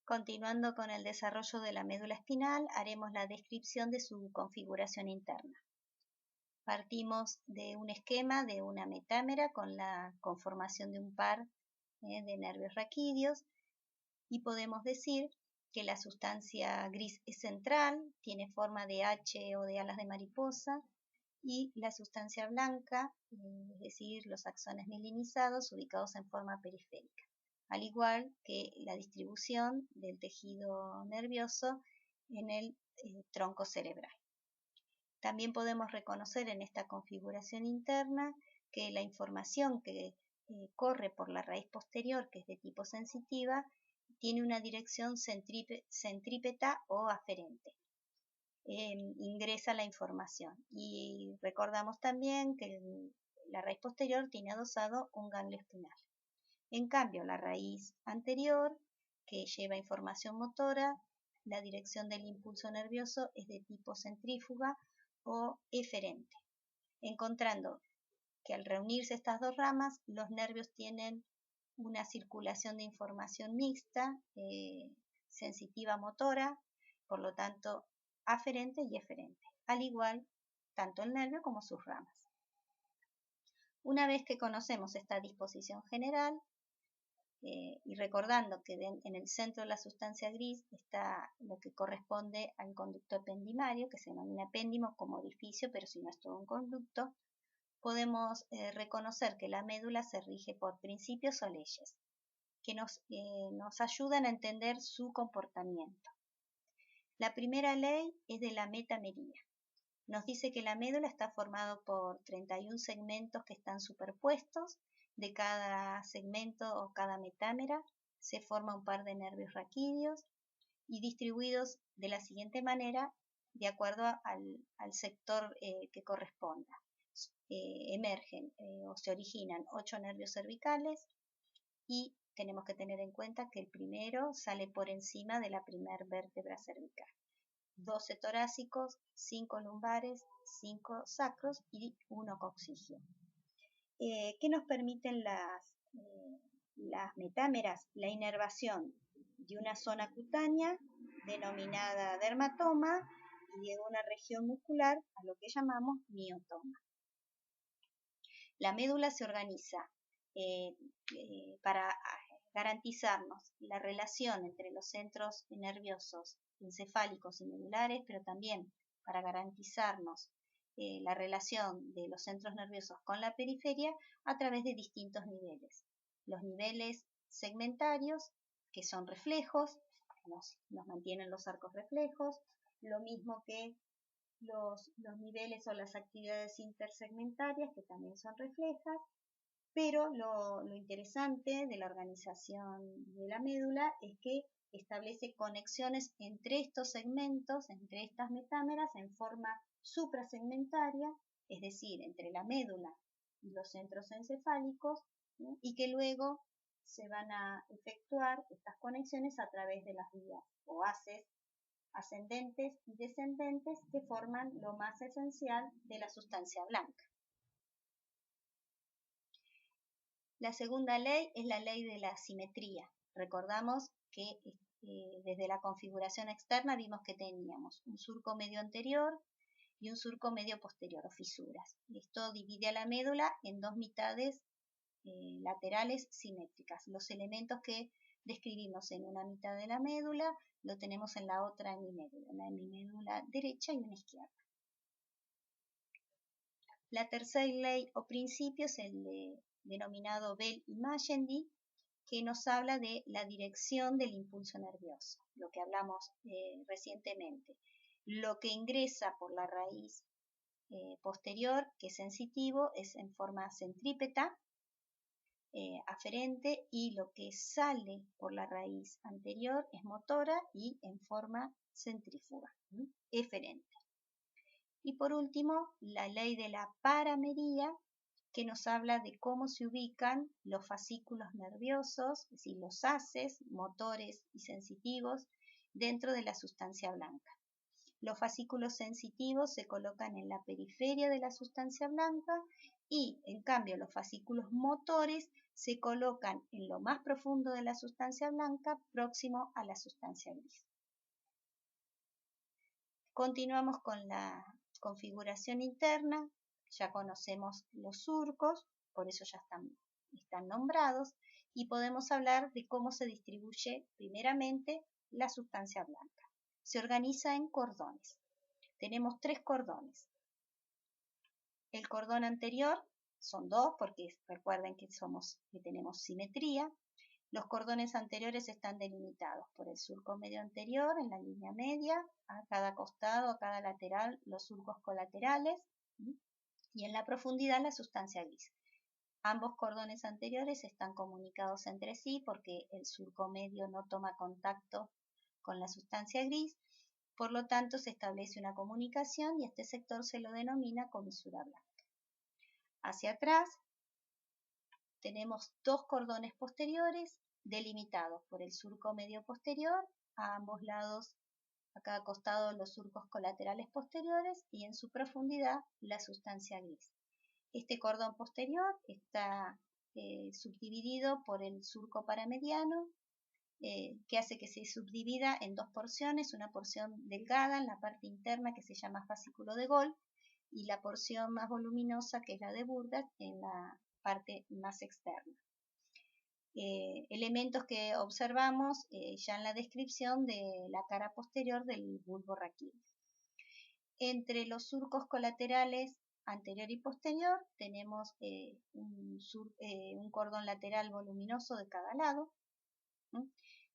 Continuando con el desarrollo de la médula espinal, haremos la descripción de su configuración interna. Partimos de un esquema de una metámera con la conformación de un par de nervios raquídeos y podemos decir que la sustancia gris es central, tiene forma de H o de alas de mariposa, y la sustancia blanca, es decir, los axones mielinizados ubicados en forma periférica, al igual que la distribución del tejido nervioso en el tronco cerebral. También podemos reconocer en esta configuración interna que la información que corre por la raíz posterior, que es de tipo sensitiva, tiene una dirección centrípeta o aferente. Ingresa la información. Y recordamos también que la raíz posterior tiene adosado un ganglio espinal. En cambio, la raíz anterior, que lleva información motora, la dirección del impulso nervioso es de tipo centrífuga o eferente, encontrando que al reunirse estas dos ramas, los nervios tienen una circulación de información mixta, sensitiva motora, por lo tanto aferente y eferente, al igual tanto el nervio como sus ramas. Una vez que conocemos esta disposición general, y recordando que en el centro de la sustancia gris está lo que corresponde al conducto ependimario, que se denomina epéndimo como orificio, pero si no es todo un conducto, podemos reconocer que la médula se rige por principios o leyes que nos ayudan a entender su comportamiento. La primera ley es de la metamería. Nos dice que la médula está formada por 31 segmentos que están superpuestos. De cada segmento o cada metámera se forma un par de nervios raquídeos y distribuidos de la siguiente manera, de acuerdo al sector que corresponda. Emergen o se originan 8 nervios cervicales y tenemos que tener en cuenta que el primero sale por encima de la primera vértebra cervical. 12 torácicos, 5 lumbares, 5 sacros y 1 coxígeo. ¿Qué nos permiten las metámeras? La inervación de una zona cutánea denominada dermatoma y de una región muscular a lo que llamamos miotoma. La médula se organiza para garantizarnos la relación entre los centros nerviosos encefálicos y medulares, pero también para garantizarnos la relación de los centros nerviosos con la periferia a través de distintos niveles. Los niveles segmentarios, que son reflejos, nos mantienen los arcos reflejos, lo mismo que los niveles o las actividades intersegmentarias, que también son reflejas, pero lo interesante de la organización de la médula es que establece conexiones entre estos segmentos, entre estas metámeras, en forma suprasegmentaria, es decir, entre la médula y los centros encefálicos, ¿sí? Y que luego se van a efectuar estas conexiones a través de las vías o haces ascendentes y descendentes que forman lo más esencial de la sustancia blanca. La segunda ley es la ley de la simetría. Recordamos que desde la configuración externa vimos que teníamos un surco medio anterior y un surco medio posterior o fisuras. Esto divide a la médula en dos mitades laterales simétricas. Los elementos que describimos en una mitad de la médula lo tenemos en la otra hemimédula, una hemimédula derecha y una izquierda. La tercera ley o principio es el denominado Bell y Magendie, que nos habla de la dirección del impulso nervioso, lo que hablamos recientemente. Lo que ingresa por la raíz posterior, que es sensitivo, es en forma centrípeta, aferente, y lo que sale por la raíz anterior es motora y en forma centrífuga, eferente. Y por último, la ley de la paramería, que nos habla de cómo se ubican los fascículos nerviosos, es decir, los haces, motores y sensitivos, dentro de la sustancia blanca. Los fascículos sensitivos se colocan en la periferia de la sustancia blanca y, en cambio, los fascículos motores se colocan en lo más profundo de la sustancia blanca, próximo a la sustancia gris. Continuamos con la configuración interna. Ya conocemos los surcos, por eso ya están nombrados, y podemos hablar de cómo se distribuye primeramente la sustancia blanca. Se organiza en cordones. Tenemos 3 cordones. El cordón anterior son 2, porque recuerden que tenemos simetría. Los cordones anteriores están delimitados por el surco medio anterior en la línea media, a cada costado, a cada lateral, los surcos colaterales, y en la profundidad la sustancia gris. Ambos cordones anteriores están comunicados entre sí porque el surco medio no toma contacto con la sustancia gris, por lo tanto se establece una comunicación y este sector se lo denomina comisura blanca. Hacia atrás tenemos 2 cordones posteriores delimitados por el surco medio posterior, a ambos lados, a cada costado los surcos colaterales posteriores y en su profundidad la sustancia gris. Este cordón posterior está subdividido por el surco paramediano, que hace que se subdivida en 2 porciones, una porción delgada en la parte interna que se llama fascículo de Gol y la porción más voluminosa que es la de Burgat en la parte más externa. Elementos que observamos ya en la descripción de la cara posterior del bulbo raquídeo. Entre los surcos colaterales anterior y posterior tenemos un cordón lateral voluminoso de cada lado,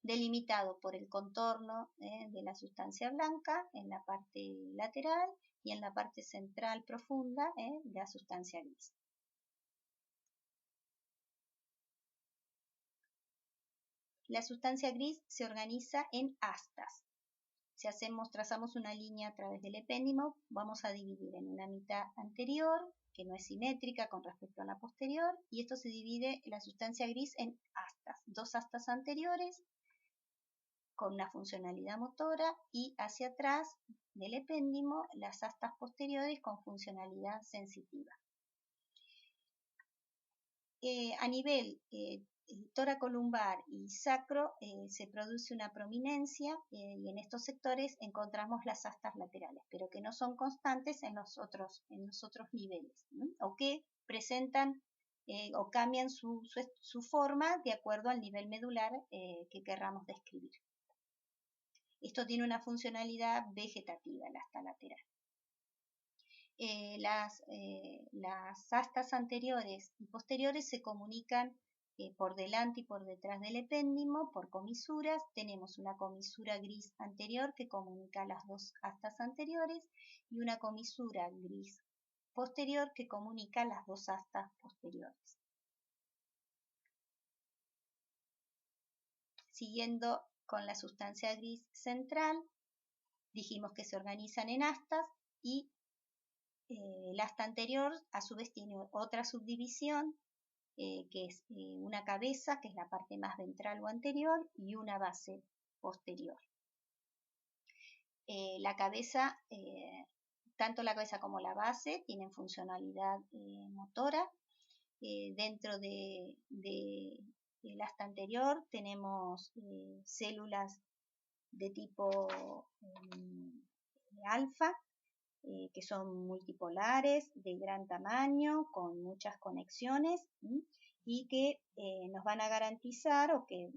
delimitado por el contorno de la sustancia blanca en la parte lateral y en la parte central profunda de la sustancia gris. La sustancia gris se organiza en astas. Si trazamos una línea a través del epéndimo, vamos a dividir en una mitad anterior, que no es simétrica con respecto a la posterior, y esto se divide la sustancia gris en astas. 2 astas anteriores con una funcionalidad motora y hacia atrás del epéndimo las astas posteriores con funcionalidad sensitiva. A nivel toracolumbar y sacro se produce una prominencia y en estos sectores encontramos las astas laterales, pero que no son constantes en los otros niveles, o que presentan o cambian su forma de acuerdo al nivel medular que querramos describir. Esto tiene una funcionalidad vegetativa, la asta lateral. Las astas anteriores y posteriores se comunican por delante y por detrás del epéndimo por comisuras. Tenemos una comisura gris anterior que comunica las 2 astas anteriores y una comisura gris posterior que comunica las 2 astas posteriores. Siguiendo con la sustancia gris central, dijimos que se organizan en astas y el asta anterior a su vez tiene otra subdivisión que es una cabeza, que es la parte más ventral o anterior, y una base posterior. La cabeza, tanto la cabeza como la base tienen funcionalidad motora. Dentro del asta anterior tenemos células de tipo alfa, que son multipolares, de gran tamaño, con muchas conexiones, y que nos van a garantizar o que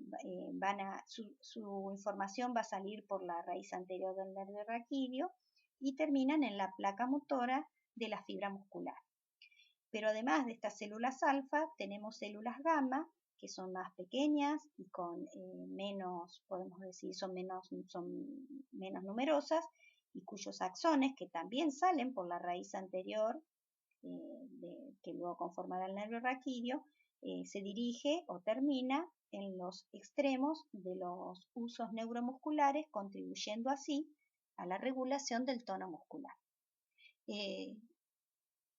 su información va a salir por la raíz anterior del nervio raquídeo y terminan en la placa motora de la fibra muscular. Pero además de estas células alfa, tenemos células gamma, que son más pequeñas y con menos, podemos decir, son menos numerosas, y cuyos axones, que también salen por la raíz anterior, que luego conformará el nervio raquídeo, se dirige o termina en los extremos de los usos neuromusculares, contribuyendo así a la regulación del tono muscular.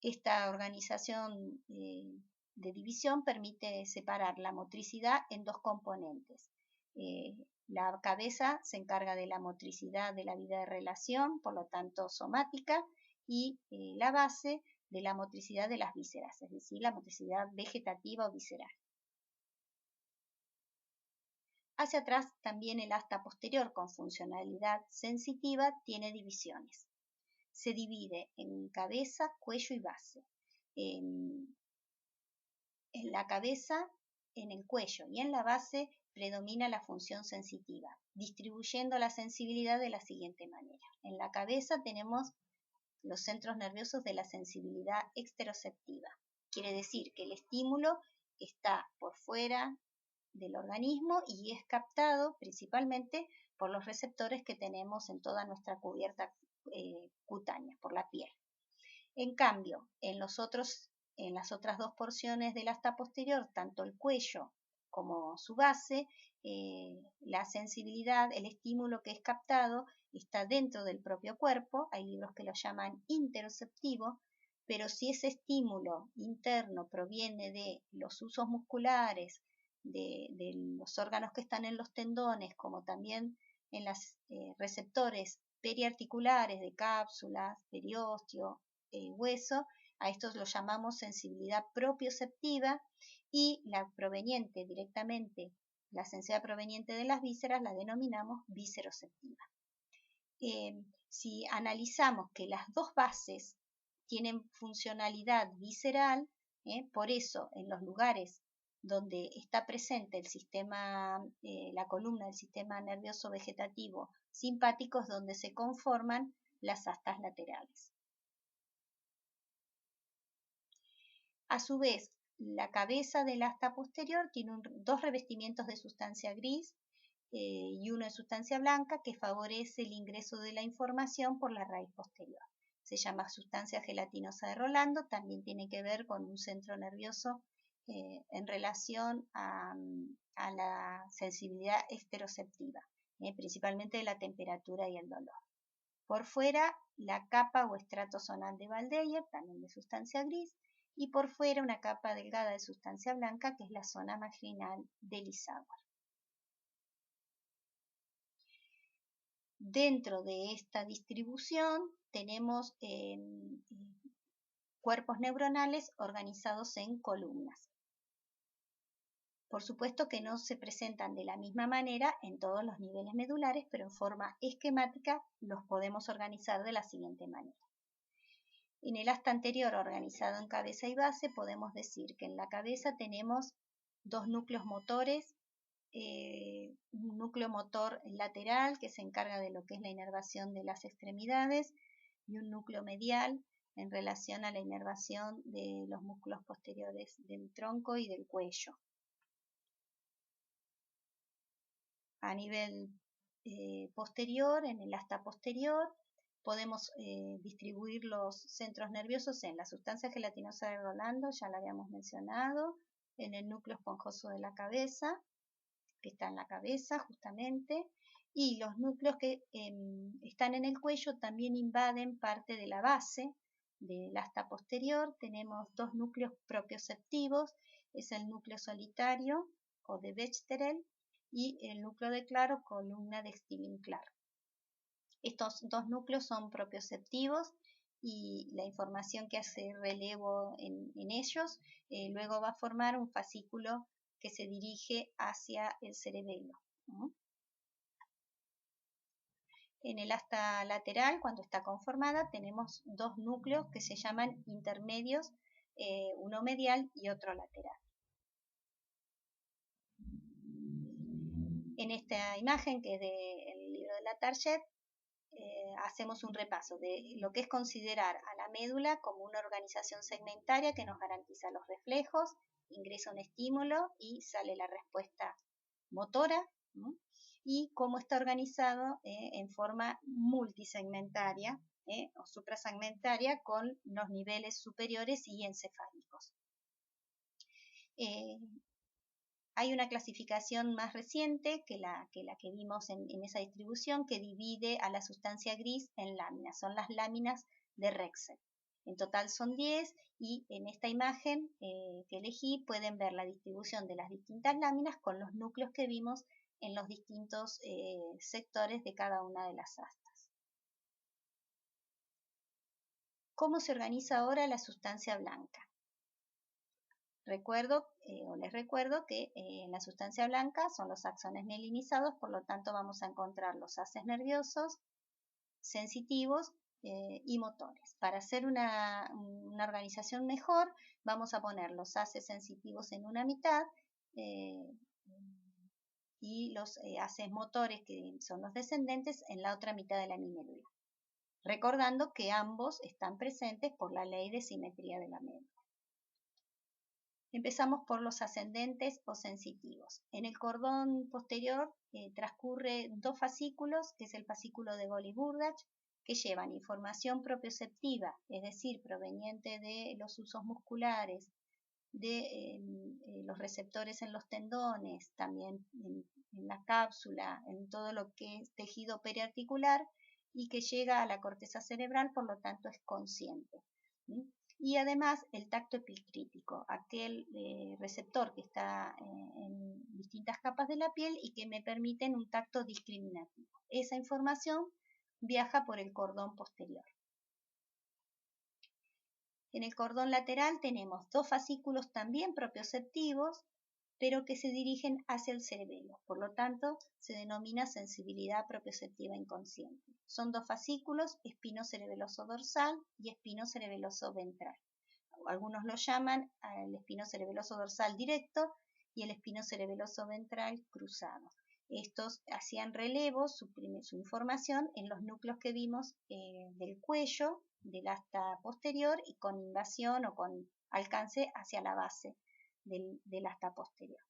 Esta organización de división permite separar la motricidad en 2 componentes. La cabeza se encarga de la motricidad de la vida de relación, por lo tanto somática, y la base de la motricidad de las vísceras, es decir, la motricidad vegetativa o visceral. Hacia atrás también el asta posterior con funcionalidad sensitiva tiene divisiones. Se divide en cabeza, cuello y base. En la cabeza, en el cuello y en la base predomina la función sensitiva, distribuyendo la sensibilidad de la siguiente manera. En la cabeza tenemos los centros nerviosos de la sensibilidad exteroceptiva. Quiere decir que el estímulo está por fuera del organismo y es captado principalmente por los receptores que tenemos en toda nuestra cubierta cutánea, por la piel. En cambio, en las otras dos porciones del asta posterior, tanto el cuello como su base, la sensibilidad, el estímulo que es captado está dentro del propio cuerpo. Hay libros que lo llaman interoceptivo, pero si ese estímulo interno proviene de los usos musculares, de los órganos que están en los tendones, como también en los receptores periarticulares de cápsulas, periósteo, hueso, a estos los llamamos sensibilidad propioceptiva, y la proveniente directamente, la sensibilidad proveniente de las vísceras la denominamos visceroceptiva. Si analizamos que las dos bases tienen funcionalidad visceral, por eso en los lugares donde está presente el sistema, la columna del sistema nervioso vegetativo simpático es donde se conforman las astas laterales. A su vez, la cabeza del asta posterior tiene dos revestimientos de sustancia gris y uno de sustancia blanca que favorece el ingreso de la información por la raíz posterior. Se llama sustancia gelatinosa de Rolando, también tiene que ver con un centro nervioso en relación a la sensibilidad exteroceptiva, principalmente de la temperatura y el dolor. Por fuera, la capa o estrato zonal de Waldeyer, también de sustancia gris, y por fuera una capa delgada de sustancia blanca, que es la zona marginal del Lissauer. Dentro de esta distribución tenemos cuerpos neuronales organizados en columnas. Por supuesto que no se presentan de la misma manera en todos los niveles medulares, pero en forma esquemática los podemos organizar de la siguiente manera. En el asta anterior, organizado en cabeza y base, podemos decir que en la cabeza tenemos dos núcleos motores, un núcleo motor lateral que se encarga de lo que es la inervación de las extremidades y un núcleo medial en relación a la inervación de los músculos posteriores del tronco y del cuello. A nivel posterior, en el asta posterior, podemos distribuir los centros nerviosos en la sustancia gelatinosa de Rolando, ya la habíamos mencionado, en el núcleo esponjoso de la cabeza, que está en la cabeza justamente, y los núcleos que están en el cuello también invaden parte de la base del asta posterior. Tenemos dos núcleos propioceptivos, es el núcleo solitario o de Bechterel y el núcleo de claro, columna de Stilling-Clark. Estos dos núcleos son propioceptivos y la información que hace relevo en ellos luego va a formar un fascículo que se dirige hacia el cerebelo. En el asta lateral, cuando está conformada, tenemos dos núcleos que se llaman intermedios, uno medial y otro lateral. En esta imagen, que es del libro de Latarjet, hacemos un repaso de lo que es considerar a la médula como una organización segmentaria que nos garantiza los reflejos, ingresa un estímulo y sale la respuesta motora, ¿no? Y cómo está organizado en forma multisegmentaria o suprasegmentaria con los niveles superiores y encefálicos. Hay una clasificación más reciente que la que vimos en esa distribución, que divide a la sustancia gris en láminas. Son las láminas de Rexel. En total son 10 y en esta imagen que elegí pueden ver la distribución de las distintas láminas con los núcleos que vimos en los distintos sectores de cada una de las astas. ¿Cómo se organiza ahora la sustancia blanca? Les recuerdo que en la sustancia blanca son los axones mielinizados, por lo tanto vamos a encontrar los haces nerviosos, sensitivos y motores. Para hacer una organización mejor, vamos a poner los haces sensitivos en una mitad y los haces motores, que son los descendentes, en la otra mitad de la médula. Recordando que ambos están presentes por la ley de simetría de la médula. Empezamos por los ascendentes o sensitivos. En el cordón posterior transcurre dos fascículos, que es el fascículo de Golgi-Burdach, que llevan información propioceptiva, es decir, proveniente de los usos musculares, de los receptores en los tendones, también en la cápsula, en todo lo que es tejido periarticular, y que llega a la corteza cerebral, por lo tanto es consciente. ¿Sí? Y además el tacto epicrítico, aquel receptor que está en distintas capas de la piel y que me permiten un tacto discriminativo. Esa información viaja por el cordón posterior. En el cordón lateral tenemos dos fascículos también propioceptivos, pero que se dirigen hacia el cerebelo. Por lo tanto, se denomina sensibilidad propioceptiva inconsciente. Son dos fascículos, espino cerebeloso dorsal y espino cerebeloso ventral. Algunos lo llaman el espino cerebeloso dorsal directo y el espino cerebeloso ventral cruzado. Estos hacían relevo, su información en los núcleos que vimos del cuello, del asta posterior, y con invasión o con alcance hacia la base del asta posterior.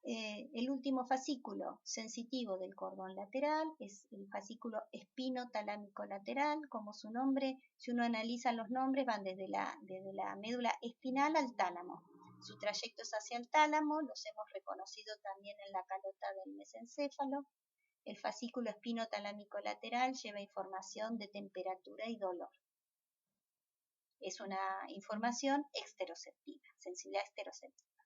El último fascículo sensitivo del cordón lateral es el fascículo espinotalámico lateral. Como su nombre, si uno analiza los nombres, van desde la médula espinal al tálamo. Su trayecto es hacia el tálamo, los hemos reconocido también en la calota del mesencéfalo. El fascículo espinotalámico lateral lleva información de temperatura y dolor. Es una información exteroceptiva, sensibilidad exteroceptiva.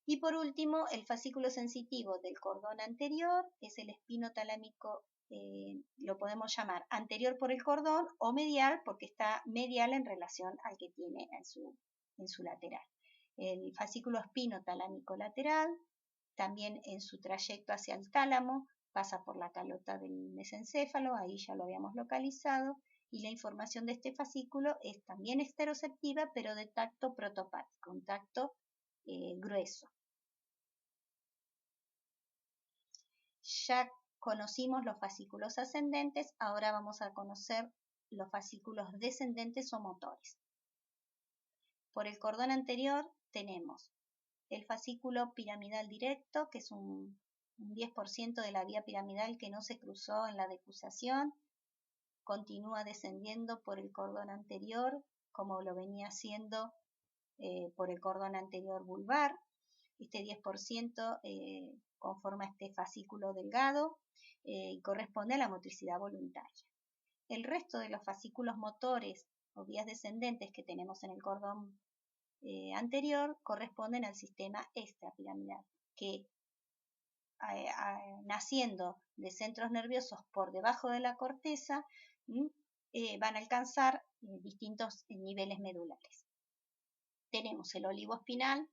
Y por último, el fascículo sensitivo del cordón anterior es el espinotalámico, lo podemos llamar anterior por el cordón o medial porque está medial en relación al que tiene en su lateral. El fascículo espinotalámico lateral, también en su trayecto hacia el tálamo, pasa por la calota del mesencéfalo, ahí ya lo habíamos localizado, y la información de este fascículo es también exteroceptiva, pero de tacto protopático, un tacto grueso. Ya conocimos los fascículos ascendentes, ahora vamos a conocer los fascículos descendentes o motores. Por el cordón anterior tenemos el fascículo piramidal directo, que es un 10% de la vía piramidal que no se cruzó en la decusación, continúa descendiendo por el cordón anterior, como lo venía haciendo por el cordón anterior vulvar. Este 10% conforma este fascículo delgado y corresponde a la motricidad voluntaria. El resto de los fascículos motores o vías descendentes que tenemos en el cordón anterior corresponden al sistema extrapiramidal, que naciendo de centros nerviosos por debajo de la corteza van a alcanzar distintos niveles medulares. Tenemos el olivo espinal,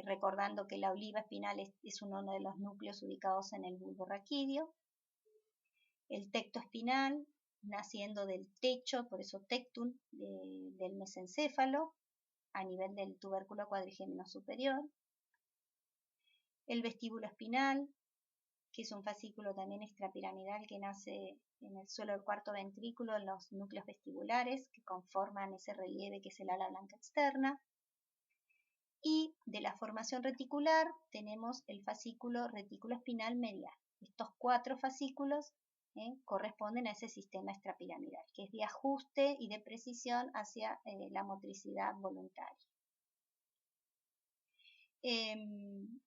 recordando que la oliva espinal es uno de los núcleos ubicados en el bulbo raquídeo. El tecto espinal, naciendo del techo, por eso tectum, del mesencéfalo, a nivel del tubérculo cuadrigémino superior. El vestíbulo espinal, que es un fascículo también extrapiramidal que nace en el suelo del cuarto ventrículo, en los núcleos vestibulares que conforman ese relieve que es el ala blanca externa. Y de la formación reticular tenemos el fascículo retículo espinal medial. Estos 4 fascículos corresponden a ese sistema extrapiramidal, que es de ajuste y de precisión hacia la motricidad voluntaria. En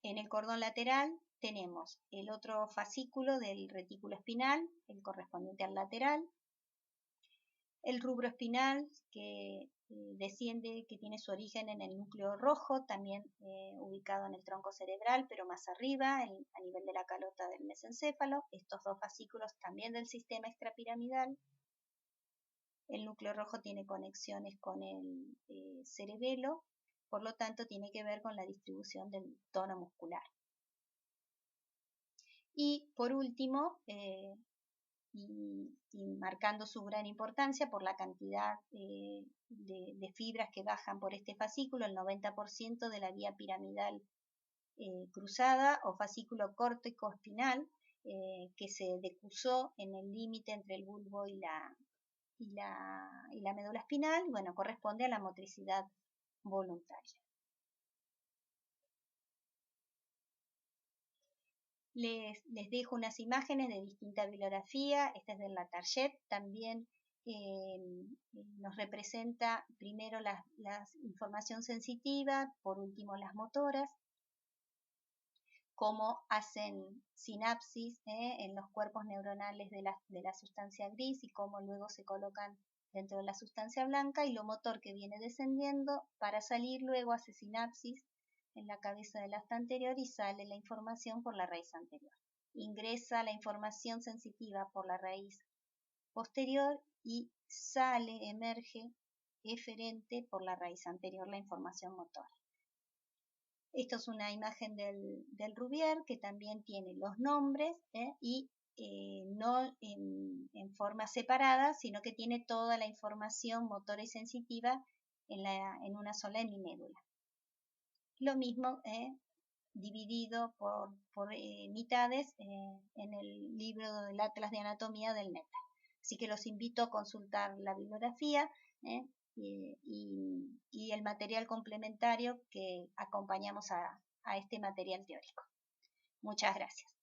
el cordón lateral tenemos el otro fascículo del retículo espinal, el correspondiente al lateral, el rubro espinal que desciende, que tiene su origen en el núcleo rojo, también ubicado en el tronco cerebral, pero más arriba, a nivel de la calota del mesencéfalo. Estos 2 fascículos también del sistema extrapiramidal. El núcleo rojo tiene conexiones con el cerebelo, por lo tanto tiene que ver con la distribución del tono muscular. Y por último, y marcando su gran importancia por la cantidad de fibras que bajan por este fascículo, el 90% de la vía piramidal cruzada o fascículo córtico-espinal que se decusó en el límite entre el bulbo y la médula espinal, bueno, corresponde a la motricidad voluntaria. Les dejo unas imágenes de distinta bibliografía. Esta es del Latarjet, también nos representa primero la información sensitiva, por último las motoras, cómo hacen sinapsis en los cuerpos neuronales de la sustancia gris y cómo luego se colocan dentro de la sustancia blanca, y lo motor que viene descendiendo para salir luego hace sinapsis en la cabeza del asta anterior y sale la información por la raíz anterior. Ingresa la información sensitiva por la raíz posterior y sale, emerge eferente por la raíz anterior la información motora. Esto es una imagen del Rubier que también tiene los nombres y no en forma separada, sino que tiene toda la información motora y sensitiva en una sola hemimédula. Lo mismo dividido por mitades en el libro del Atlas de Anatomía del NETA. Así que los invito a consultar la bibliografía y el material complementario que acompañamos a este material teórico. Muchas gracias.